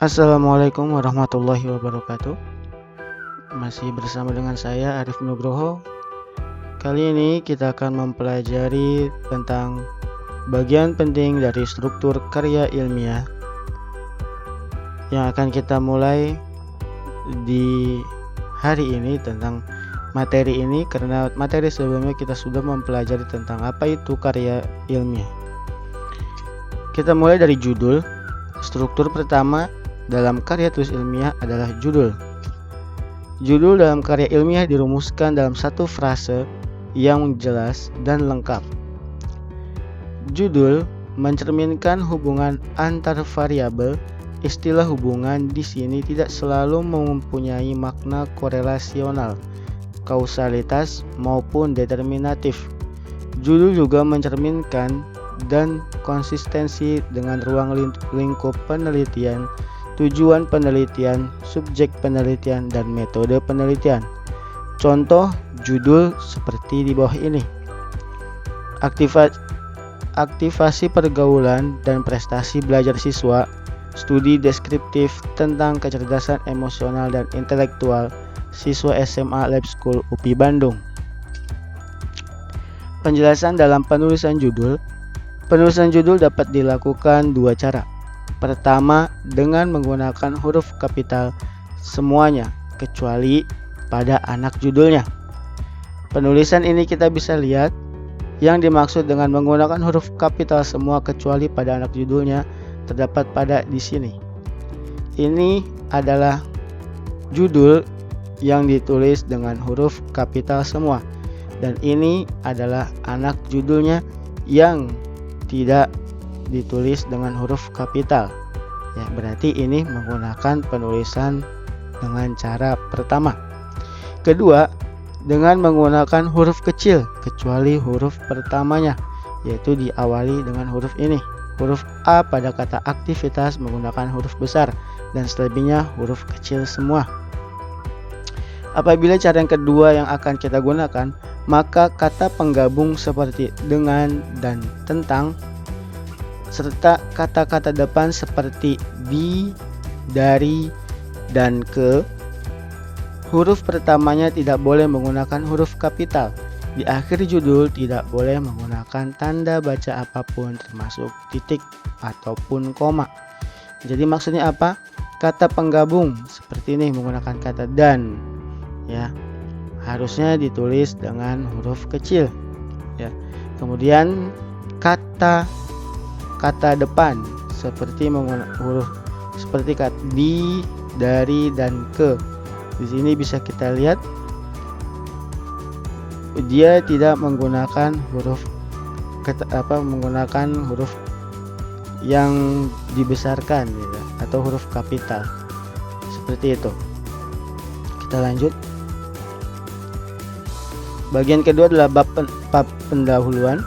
Assalamualaikum warahmatullahi wabarakatuh. Masih bersama dengan saya Arif Nugroho. Kali ini kita akan mempelajari tentang bagian penting dari struktur karya ilmiah yang akan kita mulai di hari ini tentang materi ini, karena materi sebelumnya kita sudah mempelajari tentang apa itu karya ilmiah. Kita mulai dari judul. Struktur pertama dalam karya tulis ilmiah adalah judul. Judul dalam karya ilmiah dirumuskan dalam satu frase yang jelas dan lengkap. Judul mencerminkan hubungan antar variabel. Istilah hubungan di sini tidak selalu mempunyai makna korelasional, kausalitas maupun determinatif. Judul juga mencerminkan dan konsistensi dengan ruang lingkup penelitian, tujuan penelitian, subjek penelitian, dan metode penelitian. Contoh judul seperti di bawah ini. Aktivasi pergaulan dan prestasi belajar siswa, studi deskriptif tentang kecerdasan emosional dan intelektual siswa SMA Lab School UPI Bandung. Penjelasan dalam penulisan judul. Penulisan judul dapat dilakukan dua cara. Pertama, dengan menggunakan huruf kapital semuanya, kecuali pada anak judulnya. Penulisan ini kita bisa lihat yang dimaksud dengan menggunakan huruf kapital semua kecuali pada anak judulnya terdapat pada di sini. Ini adalah judul yang ditulis dengan huruf kapital semua, dan ini adalah anak judulnya yang tidak ditulis dengan huruf kapital. Ya, berarti ini menggunakan penulisan dengan cara pertama. Kedua, dengan menggunakan huruf kecil kecuali huruf pertamanya, yaitu diawali dengan huruf ini. Huruf A pada kata aktivitas menggunakan huruf besar dan selebihnya huruf kecil semua. Apabila cara yang kedua yang akan kita gunakan, maka kata penggabung seperti dengan dan tentang, serta kata-kata depan seperti di, dari, dan ke. Huruf pertamanya tidak boleh menggunakan huruf kapital. Di akhir judul tidak boleh menggunakan tanda baca apapun termasuk titik ataupun koma. Jadi maksudnya apa? Kata penggabung seperti ini menggunakan kata dan, ya, harusnya ditulis dengan huruf kecil, ya. Kemudian kata depan seperti menggunakan huruf seperti kata di, dari, dan ke. Di sini bisa kita lihat dia tidak menggunakan huruf menggunakan huruf yang dibesarkan, gitu, atau huruf kapital seperti itu. Kita lanjut. Bagian kedua adalah bab pendahuluan.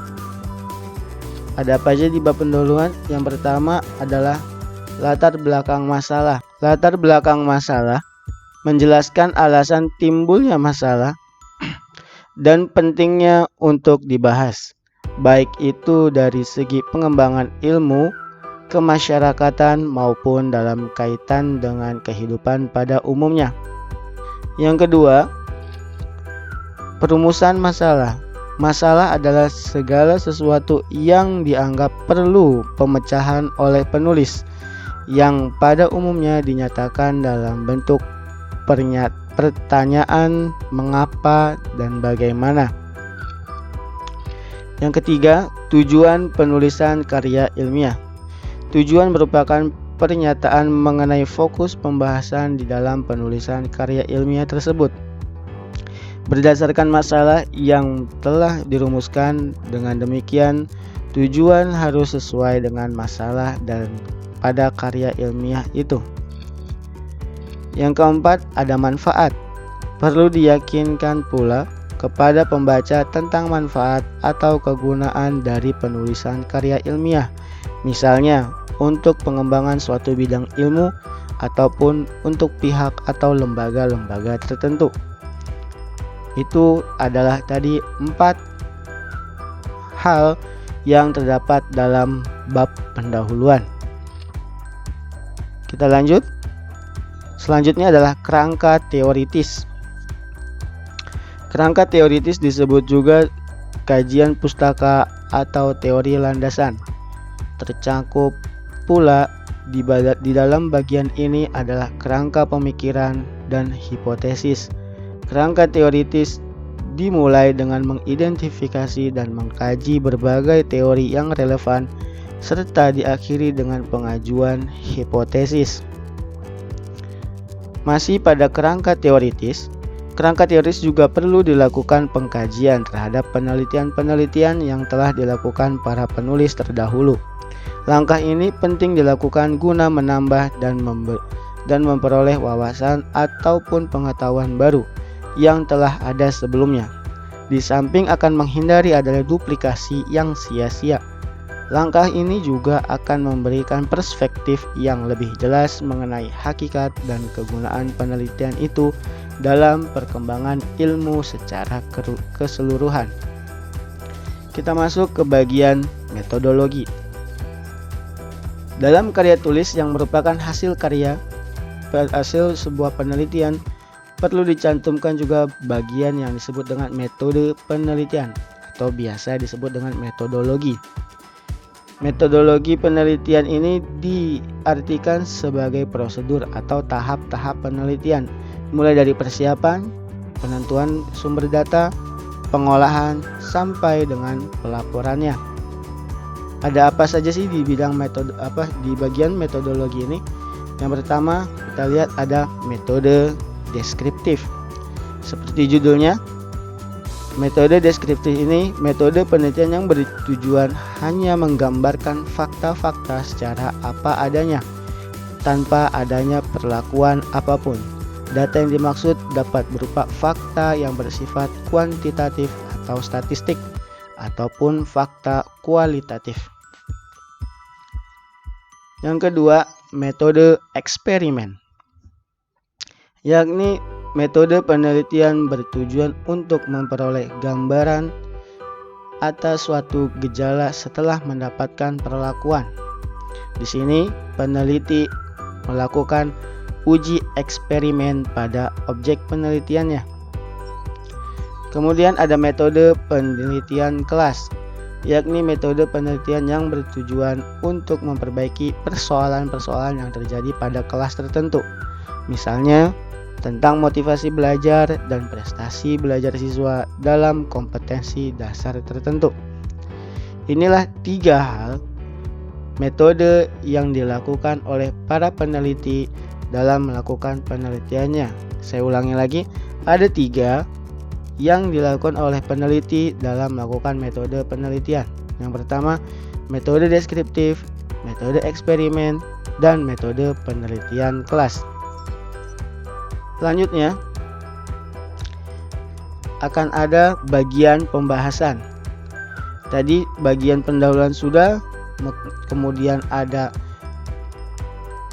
Ada apa aja di bab pendahuluan? Yang pertama adalah latar belakang masalah. Latar belakang masalah menjelaskan alasan timbulnya masalah dan pentingnya untuk dibahas, baik itu dari segi pengembangan ilmu, kemasyarakatan maupun dalam kaitan dengan kehidupan pada umumnya. Yang kedua, perumusan masalah. Masalah adalah segala sesuatu yang dianggap perlu pemecahan oleh penulis, yang pada umumnya dinyatakan dalam bentuk pertanyaan mengapa dan bagaimana. Yang ketiga, tujuan penulisan karya ilmiah. Tujuan merupakan pernyataan mengenai fokus pembahasan di dalam penulisan karya ilmiah tersebut. Berdasarkan masalah yang telah dirumuskan, dengan demikian tujuan harus sesuai dengan masalah dan pada karya ilmiah itu. Yang keempat, ada manfaat. Perlu diyakinkan pula kepada pembaca tentang manfaat atau kegunaan dari penulisan karya ilmiah, misalnya untuk pengembangan suatu bidang ilmu ataupun untuk pihak atau lembaga-lembaga tertentu. Itu adalah tadi 4 hal yang terdapat dalam bab pendahuluan. Kita lanjut. Selanjutnya adalah kerangka teoritis. Kerangka teoritis disebut juga kajian pustaka atau teori landasan. Tercakup pula di dalam bagian ini adalah kerangka pemikiran dan hipotesis. Kerangka teoritis dimulai dengan mengidentifikasi dan mengkaji berbagai teori yang relevan serta diakhiri dengan pengajuan hipotesis. Masih pada kerangka teoritis juga perlu dilakukan pengkajian terhadap penelitian-penelitian yang telah dilakukan para penulis terdahulu. Langkah ini penting dilakukan guna menambah dan memperoleh wawasan ataupun pengetahuan baru yang telah ada sebelumnya. Di samping akan menghindari adanya duplikasi yang sia-sia. Langkah ini juga akan memberikan perspektif yang lebih jelas mengenai hakikat dan kegunaan penelitian itu dalam perkembangan ilmu secara keseluruhan. Kita masuk ke bagian metodologi. Dalam karya tulis yang merupakan hasil sebuah penelitian, perlu dicantumkan juga bagian yang disebut dengan metode penelitian atau biasa disebut dengan metodologi. Metodologi penelitian ini diartikan sebagai prosedur atau tahap-tahap penelitian, mulai dari persiapan, penentuan sumber data, pengolahan, sampai dengan pelaporannya. Ada apa saja sih di bidang di bagian metodologi ini? Yang pertama, kita lihat ada metode deskriptif. Seperti judulnya, metode deskriptif ini metode penelitian yang bertujuan hanya menggambarkan fakta-fakta secara apa adanya, tanpa adanya perlakuan apapun. Data yang dimaksud dapat berupa fakta yang bersifat kuantitatif atau statistik, ataupun fakta kualitatif. Yang kedua, metode eksperimen, yakni metode penelitian bertujuan untuk memperoleh gambaran atas suatu gejala setelah mendapatkan perlakuan. Di sini peneliti melakukan uji eksperimen pada objek penelitiannya. Kemudian ada metode penelitian kelas, yakni metode penelitian yang bertujuan untuk memperbaiki persoalan-persoalan yang terjadi pada kelas tertentu. Misalnya, tentang motivasi belajar dan prestasi belajar siswa dalam kompetensi dasar tertentu. Inilah 3 hal metode yang dilakukan oleh para peneliti dalam melakukan penelitiannya. Saya ulangi lagi, ada 3 yang dilakukan oleh peneliti dalam melakukan metode penelitian. Yang pertama, metode deskriptif, metode eksperimen, dan metode penelitian kelas. Selanjutnya akan ada bagian pembahasan. Tadi bagian pendahuluan sudah, kemudian ada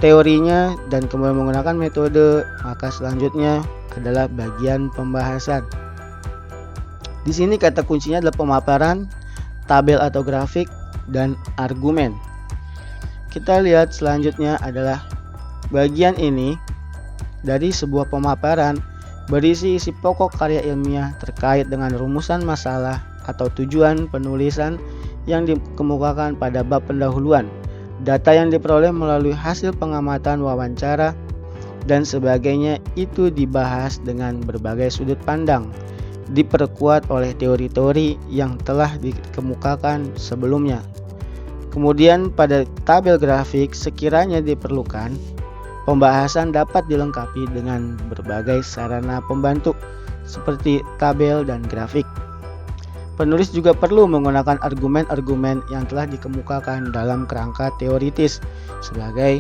teorinya dan kemudian menggunakan metode, maka selanjutnya adalah bagian pembahasan. Di sini kata kuncinya adalah pemaparan, tabel atau grafik, dan argumen. Kita lihat selanjutnya adalah bagian ini dari sebuah pemaparan berisi isi pokok karya ilmiah terkait dengan rumusan masalah atau tujuan penulisan yang dikemukakan pada bab pendahuluan, data yang diperoleh melalui hasil pengamatan wawancara, dan sebagainya. Itu dibahas dengan berbagai sudut pandang, diperkuat oleh teori-teori yang telah dikemukakan sebelumnya. Kemudian pada tabel grafik sekiranya diperlukan, pembahasan dapat dilengkapi dengan berbagai sarana pembantu seperti tabel dan grafik. Penulis juga perlu menggunakan argumen-argumen yang telah dikemukakan dalam kerangka teoritis sebagai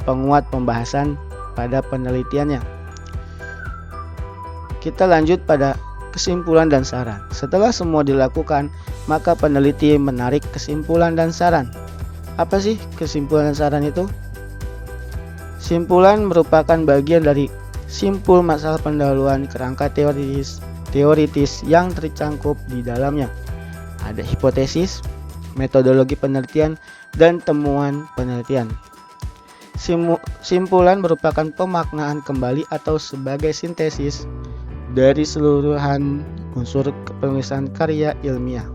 penguat pembahasan pada penelitiannya. Kita lanjut pada kesimpulan dan saran. Setelah semua dilakukan, maka peneliti menarik kesimpulan dan saran. Apa sih kesimpulan dan saran itu? Simpulan merupakan bagian dari simpul masalah pendahuluan kerangka teoritis yang tercangkup di dalamnya. Ada hipotesis, metodologi penelitian, dan temuan penelitian. Simpulan merupakan pemaknaan kembali atau sebagai sintesis dari seluruhan unsur penulisan karya ilmiah.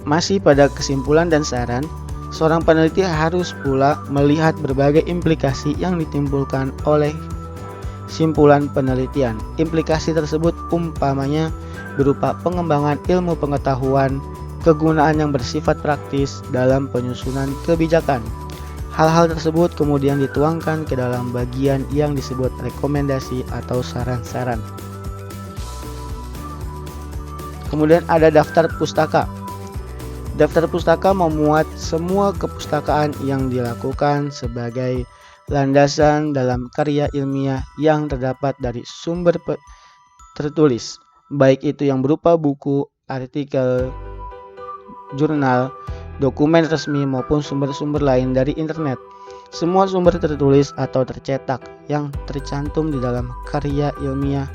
Masih pada kesimpulan dan saran, seorang peneliti harus pula melihat berbagai implikasi yang ditimbulkan oleh simpulan penelitian. Implikasi tersebut umpamanya berupa pengembangan ilmu pengetahuan, kegunaan yang bersifat praktis dalam penyusunan kebijakan. Hal-hal tersebut kemudian dituangkan ke dalam bagian yang disebut rekomendasi atau saran-saran. Kemudian ada daftar pustaka. Daftar pustaka memuat semua kepustakaan yang dilakukan sebagai landasan dalam karya ilmiah yang terdapat dari sumber tertulis, baik itu yang berupa buku, artikel, jurnal, dokumen resmi maupun sumber-sumber lain dari internet. Semua sumber tertulis atau tercetak yang tercantum di dalam karya ilmiah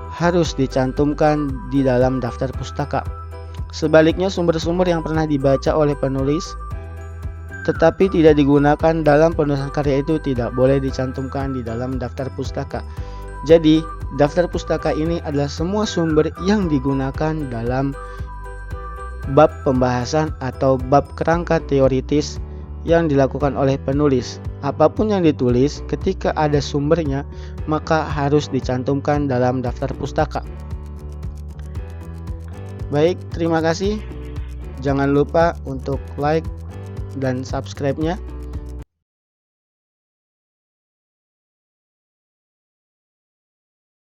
harus dicantumkan di dalam daftar pustaka. Sebaliknya, sumber-sumber yang pernah dibaca oleh penulis tetapi tidak digunakan dalam penulisan karya itu tidak boleh dicantumkan di dalam daftar pustaka. Jadi, daftar pustaka ini adalah semua sumber yang digunakan dalam bab pembahasan atau bab kerangka teoritis yang dilakukan oleh penulis. Apapun yang ditulis, ketika ada sumbernya, maka harus dicantumkan dalam daftar pustaka. Baik, terima kasih. Jangan lupa untuk like dan subscribe-nya.